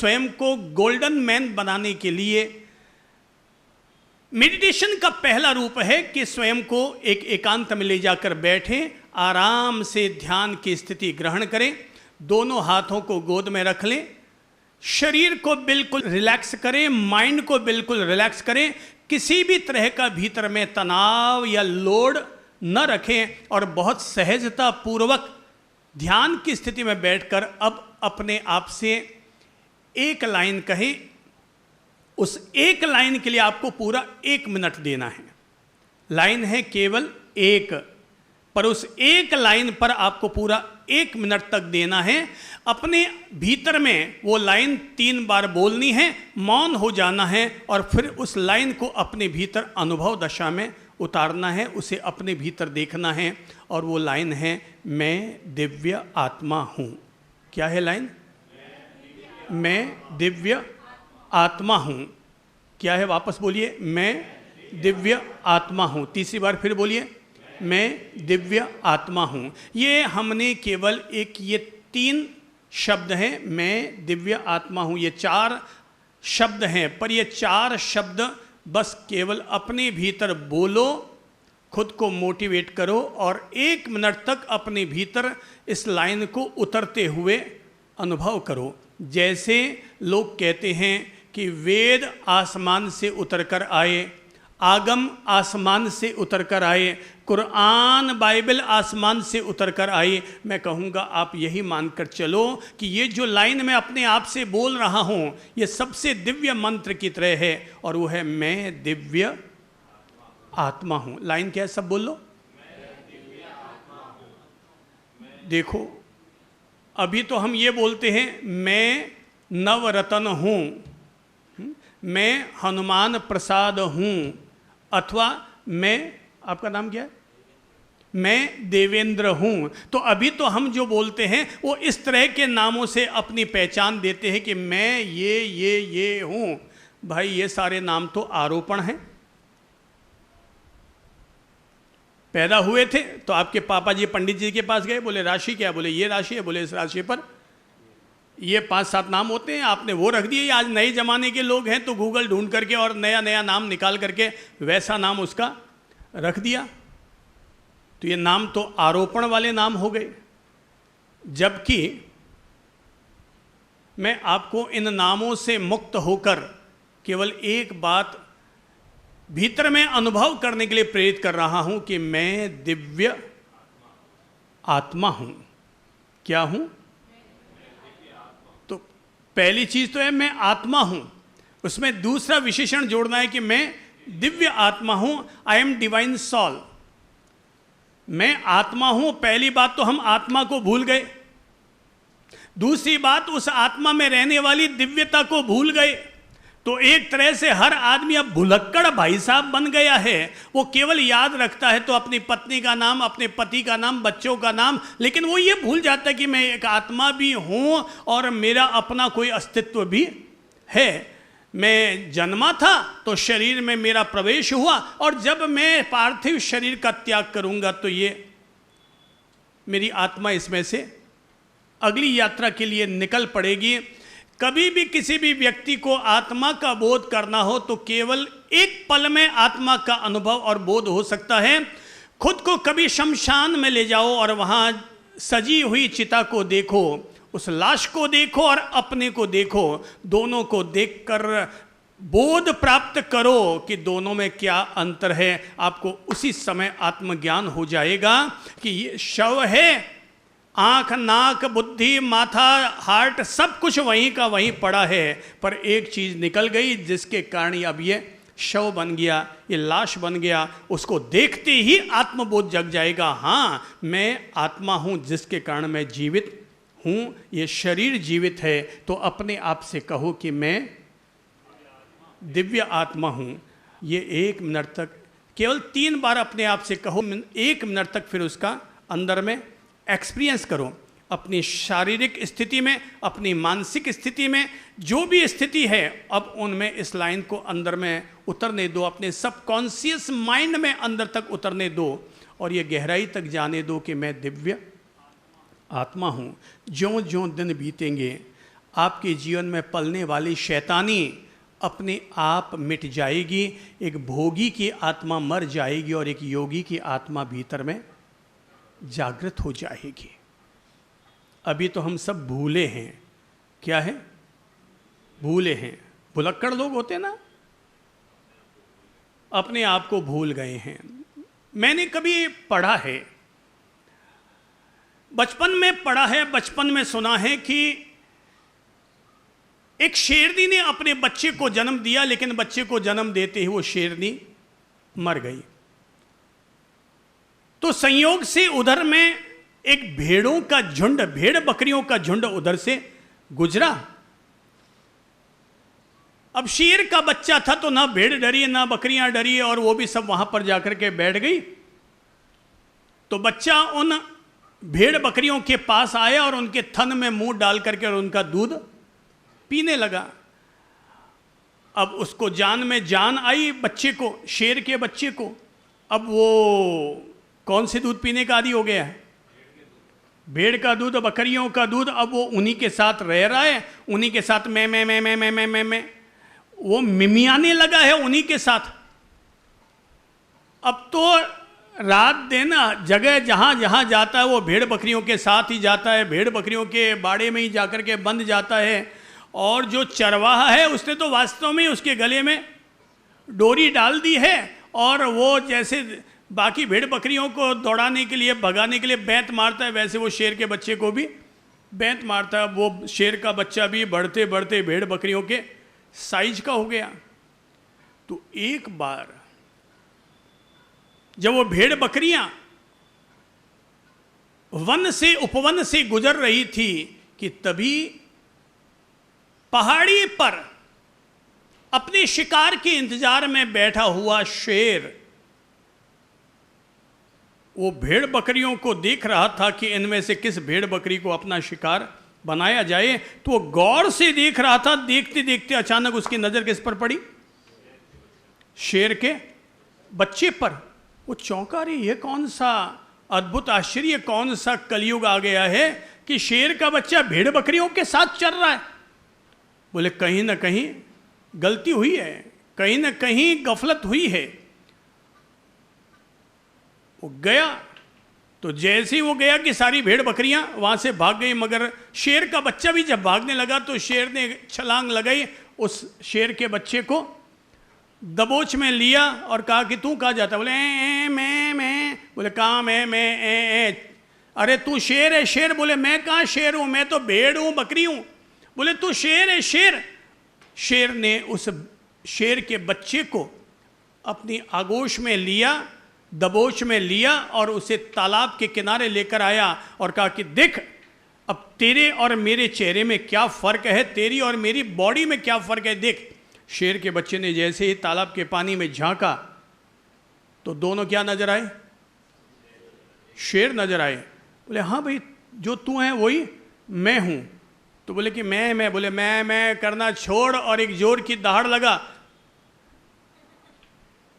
स्वयं को golden man बनाने के लिए मेडिटेशन का पहला रूप है कि स्वयं को एक एकांत में ले जाकर बैठें, आराम से ध्यान की स्थिति ग्रहण करें, दोनों हाथों को गोद में रख लें, शरीर को बिल्कुल रिलैक्स करें, माइंड को बिल्कुल रिलैक्स करें, किसी भी तरह का भीतर में तनाव या लोड न रखें और बहुत सहजता पूर्वक ध्यान की स्थिति में बैठकर अब अपने आप से एक लाइन कहें। उस एक लाइन के लिए आपको पूरा 1 मिनट देना है। लाइन है केवल एक, पर उस एक लाइन पर आपको पूरा 1 मिनट तक देना है। अपने भीतर में वो लाइन 3 बार बोलनी है, मौन हो जाना है और फिर उस लाइन को अपने भीतर अनुभव दशा में उतारना है, उसे अपने भीतर देखना है। और वो लाइन है, मैं दिव्य आत्मा हूँ। क्या है लाइन? मैं दिव्य आत्मा हूँ। क्या है? वापस बोलिए, मैं दिव्य आत्मा हूँ। तीसरी बार फिर बोलिए, मैं दिव्य आत्मा हूँ। ये हमने केवल ये 3 शब्द हैं, मैं दिव्य आत्मा हूँ, ये 4 शब्द हैं। पर ये 4 शब्द बस केवल अपने भीतर बोलो, खुद को मोटिवेट करो और 1 मिनट तक अपने भीतर इस लाइन को उतरते हुए अनुभव करो। जैसे लोग कहते हैं कि वेद आसमान से उतर कर आए, आगम आसमान से उतर कर आए, कुरान बाइबल आसमान से उतर कर आई। मैं कहूँगा आप यही मानकर चलो कि ये जो लाइन मैं अपने आप से बोल रहा हूँ ये सबसे दिव्य मंत्र की तरह है, और वो है, मैं दिव्य आत्मा हूँ। लाइन क्या है? सब बोल लो। देखो, अभी तो हम ये बोलते हैं, मैं नवरत्न हूँ, मैं हनुमान प्रसाद हूँ, अथवा मैं, आपका नाम क्या है, मैं देवेंद्र हूँ। तो अभी तो हम जो बोलते हैं वो इस तरह के नामों से अपनी पहचान देते हैं कि मैं ये हूँ। भाई ये सारे नाम तो आरोपण हैं। पैदा हुए थे तो आपके पापा जी पंडित जी के पास गए, बोले राशि क्या? बोले ये राशि है। बोले इस राशि पर ये 5-7 नाम होते हैं, आपने वो रख दिए। आज नए ज़माने के लोग हैं तो गूगल ढूंढ करके और नया नया नाम निकाल करके वैसा नाम उसका रख दिया। तो ये नाम तो आरोपण वाले नाम हो गए। जबकि मैं आपको इन नामों से मुक्त होकर केवल एक बात भीतर में अनुभव करने के लिए प्रेरित कर रहा हूं कि मैं दिव्य आत्मा हूं। क्या हूं? तो पहली चीज तो है मैं आत्मा हूं, उसमें दूसरा विशेषण जोड़ना है कि मैं दिव्य आत्मा हूं। I am divine soul. मैं आत्मा हूं, पहली बात तो हम आत्मा को भूल गए। दूसरी बात, उस आत्मा में रहने वाली दिव्यता को भूल गए। तो एक तरह से हर आदमी अब भुलक्कड़ भाई साहब बन गया है। वो केवल याद रखता है तो अपनी पत्नी का नाम, अपने पति का नाम, बच्चों का नाम, लेकिन वो ये भूल जाता है कि मैं एक आत्मा भी हूं और मेरा अपना कोई अस्तित्व भी है। मैं जन्मा था तो शरीर में मेरा प्रवेश हुआ, और जब मैं पार्थिव शरीर का त्याग करूंगा तो ये मेरी आत्मा इसमें से अगली यात्रा के लिए निकल पड़ेगी। कभी भी किसी भी व्यक्ति को आत्मा का बोध करना हो तो केवल एक पल में आत्मा का अनुभव और बोध हो सकता है। खुद को कभी शमशान में ले जाओ और वहां सजी हुई चिता को देखो, उस लाश को देखो और अपने को देखो, दोनों को देखकर बोध प्राप्त करो कि दोनों में क्या अंतर है। आपको उसी समय आत्मज्ञान हो जाएगा कि ये शव है, आंख, नाक, बुद्धि, माथा, हार्ट, सब कुछ वहीं का वहीं पड़ा है, पर एक चीज निकल गई जिसके कारण अब ये शव बन गया, ये लाश बन गया। उसको देखते ही आत्मबोध जग जाएगा। हाँ, मैं आत्मा हूं जिसके कारण मैं जीवित हूं, ये शरीर जीवित है। तो अपने आप से कहो कि मैं दिव्य आत्मा हूं। ये 1 मिनट तक, केवल 3 बार अपने आप से कहो, 1 मिनट तक फिर उसका अंदर में एक्सपीरियंस करो। अपनी शारीरिक स्थिति में, अपनी मानसिक स्थिति में, जो भी स्थिति है, अब उनमें इस लाइन को अंदर में उतरने दो, अपने सबकॉन्शियस माइंड में अंदर तक उतरने दो और ये गहराई तक जाने दो कि मैं दिव्य आत्मा हूँ। ज्यों ज्यों दिन बीतेंगे आपके जीवन में पलने वाली शैतानी अपने आप मिट जाएगी। एक भोगी की आत्मा मर जाएगी और एक योगी की आत्मा भीतर में जागृत हो जाएगी। अभी तो हम सब भूले हैं। क्या है? भूले हैं। भुलक्कड़ लोग होते ना, अपने आप को भूल गए हैं। मैंने कभी पढ़ा है, बचपन में पढ़ा है, बचपन में सुना है कि एक शेरनी ने अपने बच्चे को जन्म दिया, लेकिन बच्चे को जन्म देते ही वो शेरनी मर गई। तो संयोग से उधर में एक भेड़ों का झुंड, भेड़ बकरियों का झुंड उधर से गुजरा। अब शेर का बच्चा था तो ना भेड़ डरी ना बकरियां डरी, और वो भी सब वहां पर जाकर के बैठ गई। तो बच्चा उन भेड़ बकरियों के पास आया और उनके थन में मुंह डाल करके और उनका दूध पीने लगा। अब उसको जान में जान आई बच्चे को, शेर के बच्चे को। अब वो कौन से दूध पीने का आदी हो गया है? भेड़ का दूध, बकरियों का दूध। अब वो उन्हीं के साथ रह रहा है, उन्हीं के साथ मैं वो मिमियाने लगा है उन्हीं के साथ। अब तो रात दिन जगह जहां जहां जाता है वो भेड़ बकरियों के साथ ही जाता है, भेड़ बकरियों के बाड़े में ही जाकर के बंद जाता है। और जो चरवाहा है उसने तो वास्तव में उसके गले में डोरी डाल दी है, और वो जैसे बाकी भेड़ बकरियों को दौड़ाने के लिए, भगाने के लिए बैंत मारता है, वैसे वो शेर के बच्चे को भी बैंत मारता है। वो शेर का बच्चा भी बढ़ते बढ़ते भेड़ बकरियों के साइज का हो गया। तो एक बार जब वो भेड़ बकरियां वन से उपवन से गुजर रही थी कि तभी पहाड़ी पर अपने शिकार के इंतजार में बैठा हुआ शेर वो भेड़ बकरियों को देख रहा था कि इनमें से किस भेड़ बकरी को अपना शिकार बनाया जाए। तो वो गौर से देख रहा था। देखते देखते अचानक उसकी नजर किस पर पड़ी? शेर के बच्चे पर। वो चौंका, रही ये कौन सा अद्भुत आश्चर्य, कौन सा कलयुग आ गया है कि शेर का बच्चा भेड़ बकरियों के साथ चल रहा है। बोले कहीं ना कहीं गलती हुई है, कहीं ना कहीं गफलत हुई है। वो गया, तो जैसे ही वो गया कि सारी भेड़ बकरियां वहां से भाग गई, मगर शेर का बच्चा भी जब भागने लगा तो शेर ने छलांग लगाई, उस शेर के बच्चे को दबोच में लिया और कहा कि तू कहाँ जाता? बोले मैं। बोले कहाँ मैं? अरे तू शेर है? शेर? बोले मैं कहाँ शेर हूँ, मैं तो भेड़ हूँ, बकरी हूँ। बोले तू शेर है? शेर? शेर ने उस शेर के बच्चे को अपनी आगोश में लिया, दबोच में लिया, और उसे तालाब के किनारे लेकर आया और कहा कि देख अब तेरे और मेरे चेहरे में क्या फ़र्क है, तेरी और मेरी बॉडी में क्या फ़र्क है, देख। शेर के बच्चे ने जैसे ही तालाब के पानी में झांका तो दोनों क्या नजर आए? शेर नजर आए। बोले हाँ भाई, जो तू है वही मैं हूं। तो बोले कि मैं बोले मैं करना छोड़, और एक जोर की दहाड़ लगा।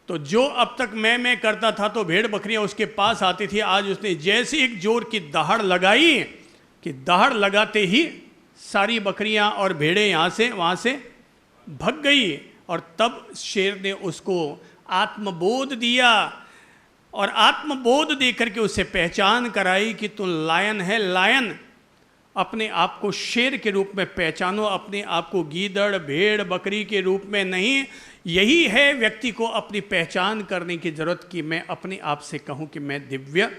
तो जो अब तक मैं करता था तो भेड़ बकरियां उसके पास आती थी, आज उसने जैसे एक जोर की दहाड़ लगाई कि दहाड़ लगाते ही सारी बकरियां और भेड़ें यहाँ से वहाँ से भग गई। और तब शेर ने उसको आत्मबोध दिया, और आत्मबोध दे करके उसे पहचान कराई कि तू लायन है, लायन। अपने आप को शेर के रूप में पहचानो, अपने आप को गीदड़ भेड़ बकरी के रूप में नहीं। यही है व्यक्ति को अपनी पहचान करने की जरूरत कि मैं अपने आप से कहूँ कि मैं दिव्य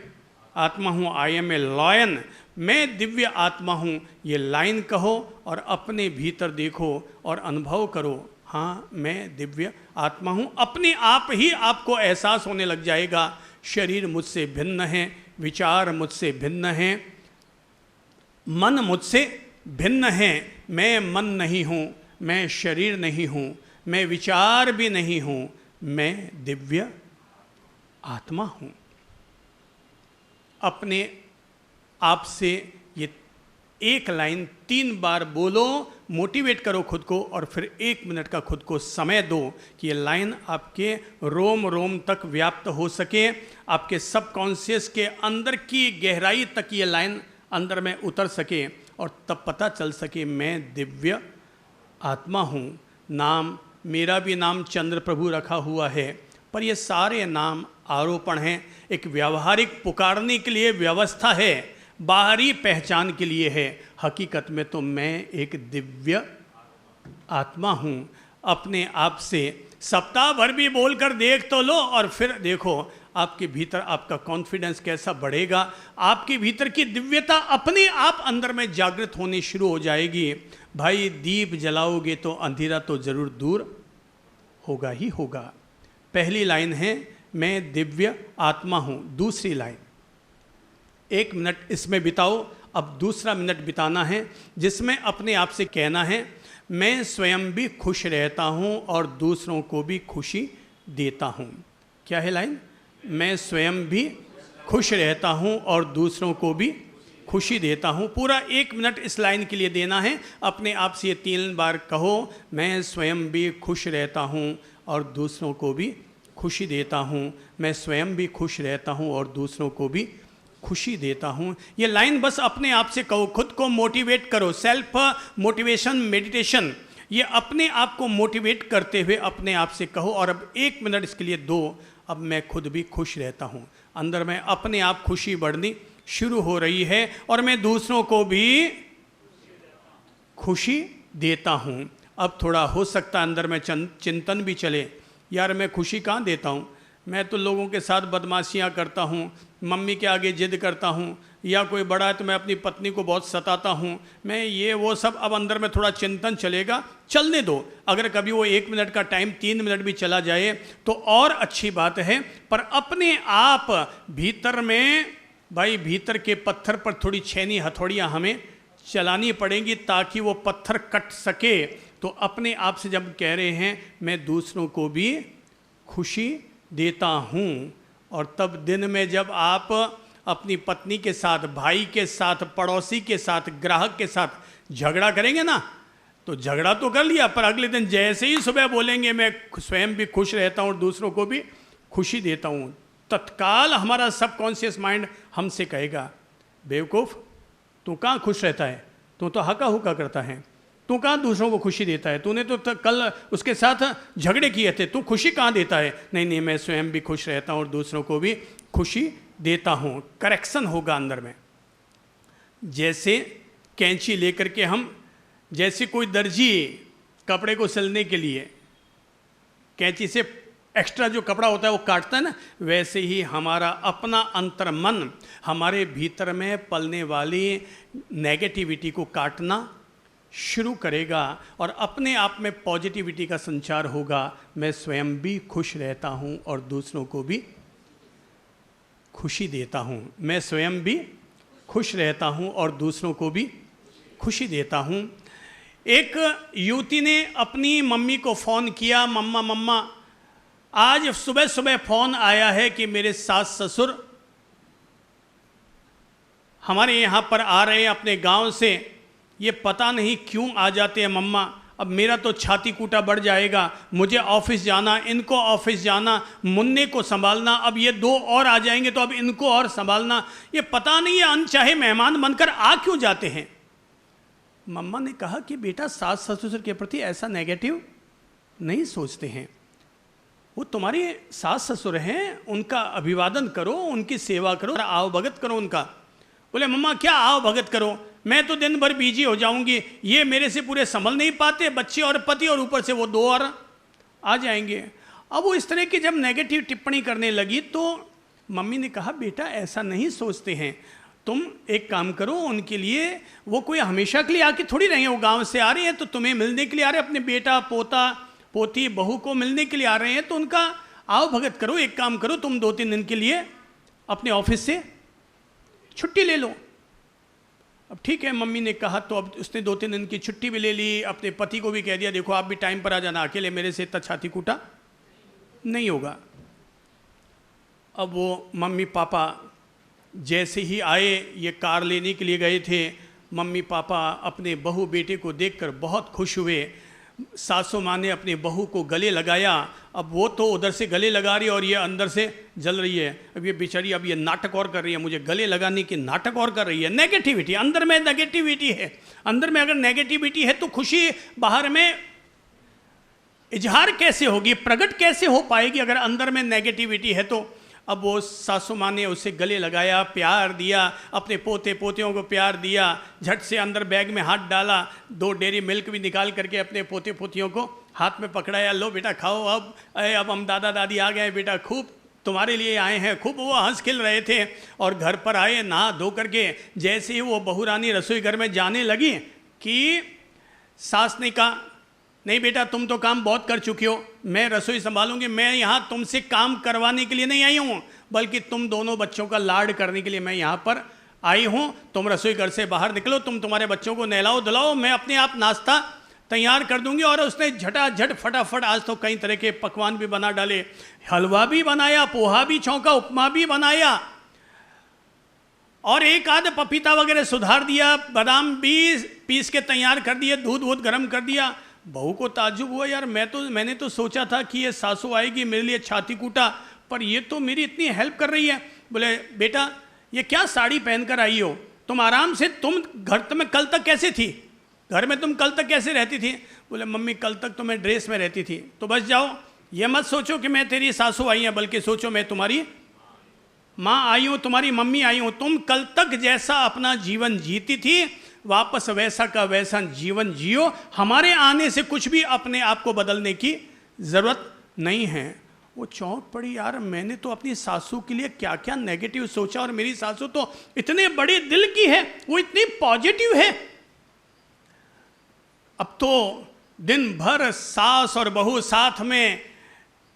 आत्मा हूँ, आई एम ए लायन, मैं दिव्य आत्मा हूँ। ये लाइन कहो और अपने भीतर देखो और अनुभव करो, हाँ मैं दिव्य आत्मा हूँ। अपने आप ही आपको एहसास होने लग जाएगा, शरीर मुझसे भिन्न है, विचार मुझसे भिन्न हैं, मन मुझसे भिन्न है। मैं मन नहीं हूँ, मैं शरीर नहीं हूँ, मैं विचार भी नहीं हूँ, मैं दिव्य आत्मा हूँ। अपने आप से ये एक लाइन 3 बार बोलो, मोटिवेट करो खुद को, और फिर 1 मिनट का खुद को समय दो कि ये लाइन आपके रोम रोम तक व्याप्त हो सके, आपके सबकॉन्शियस के अंदर की गहराई तक ये लाइन अंदर में उतर सके, और तब पता चल सके मैं दिव्य आत्मा हूँ। नाम, मेरा भी नाम चंद्र प्रभु रखा हुआ है, पर ये सारे नाम आरोपण हैं, एक व्यावहारिक पुकारने के लिए व्यवस्था है, बाहरी पहचान के लिए है। हकीकत में तो मैं एक दिव्य आत्मा हूँ। अपने आप से सप्ताह भर भी बोलकर देख तो लो, और फिर देखो आपके भीतर आपका कॉन्फिडेंस कैसा बढ़ेगा। आपके भीतर की दिव्यता अपने आप अंदर में जागृत होनी शुरू हो जाएगी। भाई दीप जलाओगे तो अंधेरा तो जरूर दूर होगा ही होगा। पहली लाइन है मैं दिव्य आत्मा हूँ। दूसरी लाइन, 1 मिनट इसमें बिताओ। अब दूसरा मिनट बिताना है जिसमें अपने आप से कहना है मैं स्वयं भी खुश रहता हूँ और दूसरों को भी खुशी देता हूँ। क्या है लाइन? मैं स्वयं भी खुश रहता हूँ और दूसरों को भी खुशी देता हूँ। पूरा 1 मिनट इस लाइन के लिए देना है। अपने आप से ये 3 बार कहो, मैं स्वयं भी खुश रहता हूँ और दूसरों को भी खुशी देता हूँ। मैं स्वयं भी खुश रहता हूँ और दूसरों को भी खुशी देता हूँ। ये लाइन बस अपने आप से कहो, खुद को मोटिवेट करो। सेल्फ मोटिवेशन मेडिटेशन, ये अपने आप को मोटिवेट करते हुए अपने आप से कहो। और अब 1 मिनट इसके लिए दो। अब मैं खुद भी खुश रहता हूँ। अंदर में अपने आप खुशी बढ़नी शुरू हो रही है और मैं दूसरों को भी खुशी देता हूँ। अब थोड़ा हो सकता है अंदर में चिंतन भी चले, यार मैं खुशी कहाँ देता हूँ, मैं तो लोगों के साथ बदमाशियाँ करता हूँ, मम्मी के आगे जिद करता हूँ, या कोई बड़ा है तो मैं अपनी पत्नी को बहुत सताता हूँ, मैं ये वो सब। अब अंदर में थोड़ा चिंतन चलेगा, चलने दो। अगर कभी वो 1 मिनट का टाइम 3 मिनट भी चला जाए तो और अच्छी बात है। पर अपने आप भीतर में, भाई भीतर के पत्थर पर थोड़ी छेनी हथौड़ियाँ हमें चलानी पड़ेंगी ताकि वो पत्थर कट सके। तो अपने आप से जब कह रहे हैं मैं दूसरों को भी खुशी देता हूँ, और तब दिन में जब आप अपनी पत्नी के साथ, भाई के साथ, पड़ोसी के साथ, ग्राहक के साथ झगड़ा करेंगे ना, तो झगड़ा तो कर लिया, पर अगले दिन जैसे ही सुबह बोलेंगे मैं स्वयं भी खुश रहता हूँ और दूसरों को भी खुशी देता हूँ, तत्काल हमारा सबकॉन्शियस माइंड हमसे कहेगा बेवकूफ़, तू कहाँ खुश रहता है, तू तो हका हुका करता है, तू कहाँ दूसरों को खुशी देता है, तूने तो कल उसके साथ झगड़े किए थे, तू खुशी कहाँ देता है। नहीं नहीं, मैं स्वयं भी खुश रहता हूँ और दूसरों को भी खुशी देता हूँ। करेक्शन होगा अंदर में। जैसे कैंची लेकर के हम, जैसे कोई दर्जी कपड़े को सिलने के लिए कैंची से एक्स्ट्रा जो कपड़ा होता है वो काटता है ना, वैसे ही हमारा अपना अंतर मन हमारे भीतर में पलने वाली नेगेटिविटी को काटना शुरू करेगा और अपने आप में पॉजिटिविटी का संचार होगा। मैं स्वयं भी खुश रहता हूँ और दूसरों को भी खुशी देता हूँ। मैं स्वयं भी खुश रहता हूँ और दूसरों को भी खुशी देता हूँ। एक युवती ने अपनी मम्मी को फ़ोन किया, मम्मा मम्मा आज सुबह सुबह फ़ोन आया है कि मेरे सास ससुर हमारे यहाँ पर आ रहे हैं अपने गांव से, ये पता नहीं क्यों आ जाते हैं मम्मा, अब मेरा तो छाती कूटा बढ़ जाएगा, मुझे ऑफिस जाना, इनको ऑफिस जाना, मुन्ने को संभालना, अब ये 2 और आ जाएंगे तो अब इनको और संभालना, ये पता नहीं ये अनचाहे मेहमान बनकर आ क्यों जाते हैं। मम्मा ने कहा कि बेटा सास ससुर के प्रति ऐसा नेगेटिव नहीं सोचते हैं, वो तुम्हारे सास ससुर हैं, उनका अभिवादन करो, उनकी सेवा करो, आओ भगत करो उनका। बोले मम्मा क्या आओ भगत करो, मैं तो दिन भर बिजी हो जाऊंगी, ये मेरे से पूरे संभल नहीं पाते, बच्चे और पति और ऊपर से वो 2 और आ जाएंगे। अब वो इस तरह की जब नेगेटिव टिप्पणी करने लगी तो मम्मी ने कहा बेटा ऐसा नहीं सोचते हैं, तुम एक काम करो, उनके लिए वो कोई हमेशा के लिए आके थोड़ी रहे हैं, वो गाँव से आ रहे हैं तो तुम्हें मिलने के लिए आ रहे हैं, अपने बेटा पोता पोती बहू को मिलने के लिए आ रहे हैं, तो उनका आओ भगत करो। एक काम करो तुम 2-3 दिन के लिए अपने ऑफिस से छुट्टी ले लो। अब ठीक है मम्मी ने कहा, तो अब उसने 2-3 दिन की छुट्टी भी ले ली, अपने पति को भी कह दिया देखो आप भी टाइम पर आ जाना, अकेले मेरे से इतना छाती कूटा नहीं होगा। अब वो मम्मी पापा जैसे ही आए, ये कार लेने के लिए गए थे, मम्मी पापा अपने बहू बेटे को देखकर बहुत खुश हुए। सासू माँ ने अपनी बहू को गले लगाया। अब वो तो उधर से गले लगा रही है और ये अंदर से जल रही है। अब ये बेचारी अब ये नाटक और कर रही है, मुझे गले लगाने की नाटक और कर रही है। नेगेटिविटी, अंदर में नेगेटिविटी है। अंदर में अगर नेगेटिविटी है तो खुशी बाहर में इजहार कैसे होगी, प्रकट कैसे हो पाएगी अगर अंदर में नेगेटिविटी है तो। अब वो सासू माँ ने उसे गले लगाया, प्यार दिया, अपने पोते पोतियों को प्यार दिया, झट से अंदर बैग में हाथ डाला, 2 डेयरी मिल्क भी निकाल करके अपने पोते पोतियों को हाथ में पकड़ाया, लो बेटा खाओ, अब हम दादा दादी आ गए बेटा, खूब तुम्हारे लिए आए हैं। खूब वो हंस खिल रहे थे और घर पर आए नहा धो करके। जैसे ही वो बहू रानी रसोई घर में जाने लगी कि सास ने कहा, नहीं बेटा तुम तो काम बहुत कर चुकी हो, मैं रसोई संभालूंगी, मैं यहाँ तुमसे काम करवाने के लिए नहीं आई हूँ, बल्कि तुम दोनों बच्चों का लाड करने के लिए मैं यहाँ पर आई हूँ। तुम रसोई घर से बाहर निकलो, तुम तुम्हारे बच्चों को नहलाओ धुलाओ, मैं अपने आप नाश्ता तैयार कर दूंगी। और उसने झटाझट फटाफट आज तो कई तरह के पकवान भी बना डाले, हलवा भी बनाया, पोहा भी छौंका, उपमा भी बनाया और एक आध पपीता वगैरह सुधार दिया, बादाम भी पीस के तैयार कर दिए, दूध वूध गर्म कर दिया। बहू को ताज्जुब हुआ, यार मैंने तो सोचा था कि ये सासू आएगी मेरे लिए छाती कूटा, पर ये तो मेरी इतनी हेल्प कर रही है। बोले बेटा ये क्या साड़ी पहनकर आई हो, तुम आराम से, तुम घर में कल तक कैसे थी, घर में तुम कल तक कैसे रहती थी। बोले मम्मी कल तक तो मैं ड्रेस में रहती थी। तो बस जाओ, ये मत सोचो कि मैं तेरी सासू आई है, बल्कि सोचो मैं तुम्हारी माँ आई हूँ, तुम्हारी मम्मी आई हूँ। तुम कल तक जैसा अपना जीवन जीती थी वापस वैसा का वैसा जीवन जियो, हमारे आने से कुछ भी अपने आप को बदलने की ज़रूरत नहीं है। वो चौंक पड़ी, यार मैंने तो अपनी सासू के लिए क्या क्या नेगेटिव सोचा और मेरी सासू तो इतने बड़े दिल की है, वो इतनी पॉजिटिव है। अब तो दिन भर सास और बहू साथ में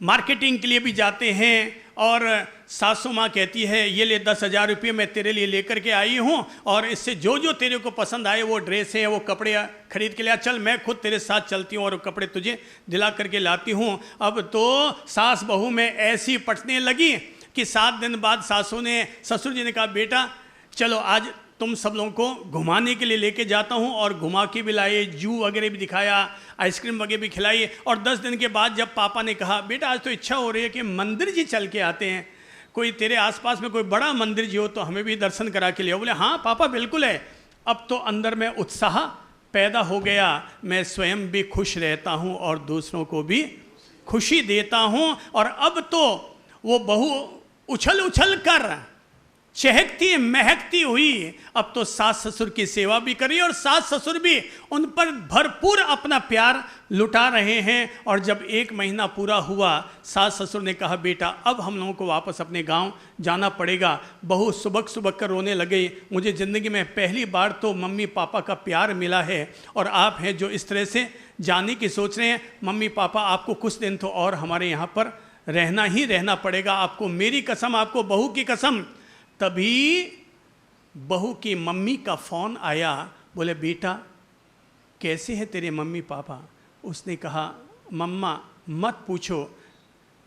मार्केटिंग के लिए भी जाते हैं और सासू माँ कहती है ये ले 10,000 रुपये मैं तेरे लिए लेकर के आई हूँ और इससे जो जो तेरे को पसंद आए वो ड्रेस है वो कपड़े खरीद के लिया, चल मैं खुद तेरे साथ चलती हूँ और कपड़े तुझे दिला करके लाती हूँ। अब तो सास बहू में ऐसी पटने लगी कि 7 दिन बाद सासू ने, ससुर जी ने कहा बेटा चलो आज तुम सब लोगों को घुमाने के लिए लेके जाता हूँ, और घुमा के भी लाए, जू वगैरह भी दिखाया, आइसक्रीम वगैरह भी खिलाई। और 10 दिन के बाद जब पापा ने कहा बेटा आज तो इच्छा हो रही है कि मंदिर जी चल के आते हैं, कोई तेरे आसपास में कोई बड़ा मंदिर जी हो तो हमें भी दर्शन करा के ले आओ। बोले हाँ पापा बिल्कुल है। अब तो अंदर में उत्साह पैदा हो गया, मैं स्वयं भी खुश रहता हूँ और दूसरों को भी खुशी देता हूँ। और अब तो वो बहू उछल उछल कर चहकती महकती हुई अब तो सास ससुर की सेवा भी करी और सास ससुर भी उन पर भरपूर अपना प्यार लुटा रहे हैं। और जब 1 महीना पूरा हुआ सास ससुर ने कहा बेटा अब हम लोगों को वापस अपने गांव जाना पड़ेगा। बहू सुबक सुबक कर रोने लगे, मुझे ज़िंदगी में पहली बार तो मम्मी पापा का प्यार मिला है और आप हैं जो इस तरह से जाने की सोच रहे हैं। मम्मी पापा आपको कुछ दिन तो और हमारे यहाँ पर रहना ही रहना पड़ेगा, आपको मेरी कसम, आपको बहू की कसम। तभी बहू की मम्मी का फ़ोन आया, बोले बेटा कैसे हैं तेरे मम्मी पापा। उसने कहा मम्मा मत पूछो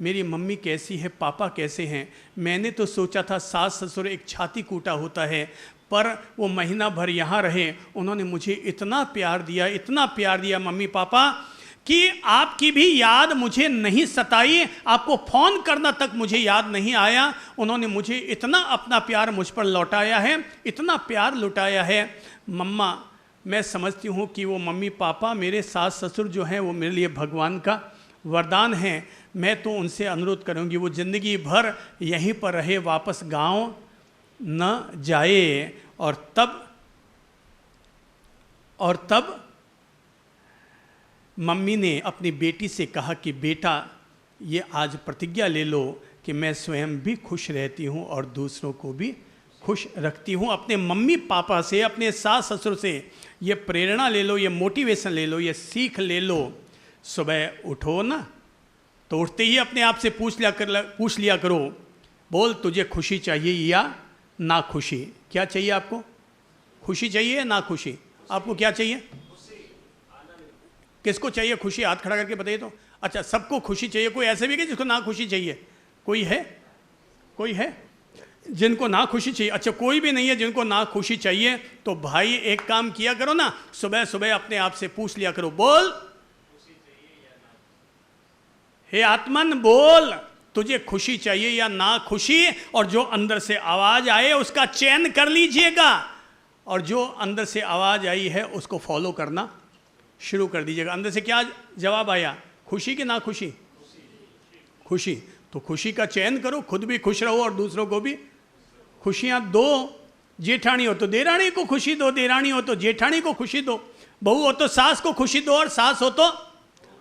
मेरी मम्मी कैसी है, पापा कैसे हैं। मैंने तो सोचा था सास ससुर एक छाती कूटा होता है, पर वो महीना भर यहाँ रहे, उन्होंने मुझे इतना प्यार दिया, इतना प्यार दिया मम्मी पापा कि आपकी भी याद मुझे नहीं सताई, आपको फ़ोन करना तक मुझे याद नहीं आया। उन्होंने मुझे इतना अपना प्यार मुझ पर लौटाया है, इतना प्यार लुटाया है। मम्मा मैं समझती हूँ कि वो मम्मी पापा मेरे सास ससुर जो हैं वो मेरे लिए भगवान का वरदान है। मैं तो उनसे अनुरोध करूँगी वो ज़िंदगी भर यहीं पर रहे, वापस गांव न जाए। और तब मम्मी ने अपनी बेटी से कहा कि बेटा ये आज प्रतिज्ञा ले लो कि मैं स्वयं भी खुश रहती हूँ और दूसरों को भी खुश रखती हूँ। अपने मम्मी पापा से, अपने सास ससुर से ये प्रेरणा ले लो, ये मोटिवेशन ले लो, ये सीख ले लो। सुबह उठो ना तो उठते ही अपने आप से पूछ लिया करो, बोल तुझे खुशी चाहिए या ना खुशी। क्या चाहिए आपको, खुशी चाहिए या ना खुशी? आपको क्या चाहिए, किसको चाहिए खुशी? हाथ खड़ा करके बताइए तो। अच्छा सबको खुशी चाहिए, कोई ऐसे भी है जिसको ना खुशी चाहिए? कोई है, कोई है जिनको ना खुशी चाहिए? अच्छा कोई भी नहीं है जिनको ना खुशी चाहिए, तो भाई एक काम किया करो ना, सुबह सुबह अपने आप से पूछ लिया करो, बोल हे आत्मन बोल, तुझे खुशी चाहिए या ना खुशी, और जो अंदर से आवाज आए उसका चयन कर लीजिएगा, और जो अंदर से आवाज आई है उसको फॉलो करना शुरू कर दीजिएगा। अंदर से क्या जवाब आया, खुशी कि ना खुशी? खुशी। तो खुशी का चयन करो, खुद भी खुश रहो और दूसरों को भी खुशियां दो। जेठानी हो तो देरानी को खुशी दो, देरानी हो तो जेठानी को खुशी दो, बहू हो तो सास को खुशी दो, और सास हो तो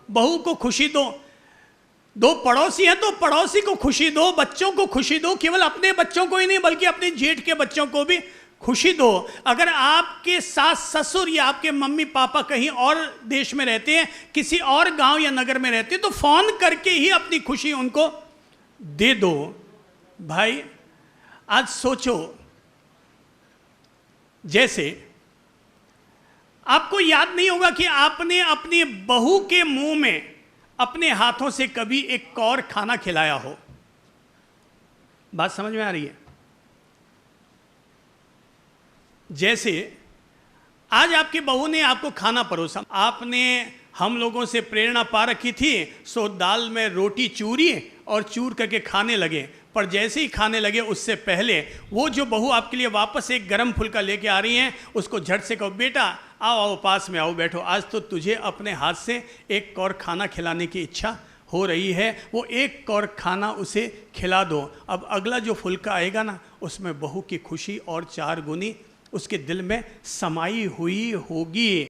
बहू को खुशी दो। दो पड़ोसी हैं तो पड़ोसी को खुशी दो, बच्चों को खुशी दो, केवल अपने बच्चों को ही नहीं बल्कि अपने जेठ के बच्चों को भी खुशी दो। अगर आपके सास ससुर या आपके मम्मी पापा कहीं और देश में रहते हैं, किसी और गांव या नगर में रहते हैं, तो फोन करके ही अपनी खुशी उनको दे दो। भाई आज सोचो, जैसे आपको याद नहीं होगा कि आपने अपनी बहू के मुंह में अपने हाथों से कभी एक कौर खाना खिलाया हो। बात समझ में आ रही है? जैसे आज आपकी बहू ने आपको खाना परोसा, आपने हम लोगों से प्रेरणा पा रखी थी, सो दाल में रोटी चूरी और चूर करके खाने लगे। पर जैसे ही खाने लगे उससे पहले वो जो बहू आपके लिए वापस एक गरम फुल्का लेके आ रही हैं, उसको झट से कहो, बेटा आओ आओ पास में आओ बैठो, आज तो तुझे अपने हाथ से एक कौर खाना खिलाने की इच्छा हो रही है। वो एक कौर खाना उसे खिला दो। अब अगला जो फुल्का आएगा ना, उसमें बहू की खुशी और 4 गुनी उसके दिल में समाई हुई होगी।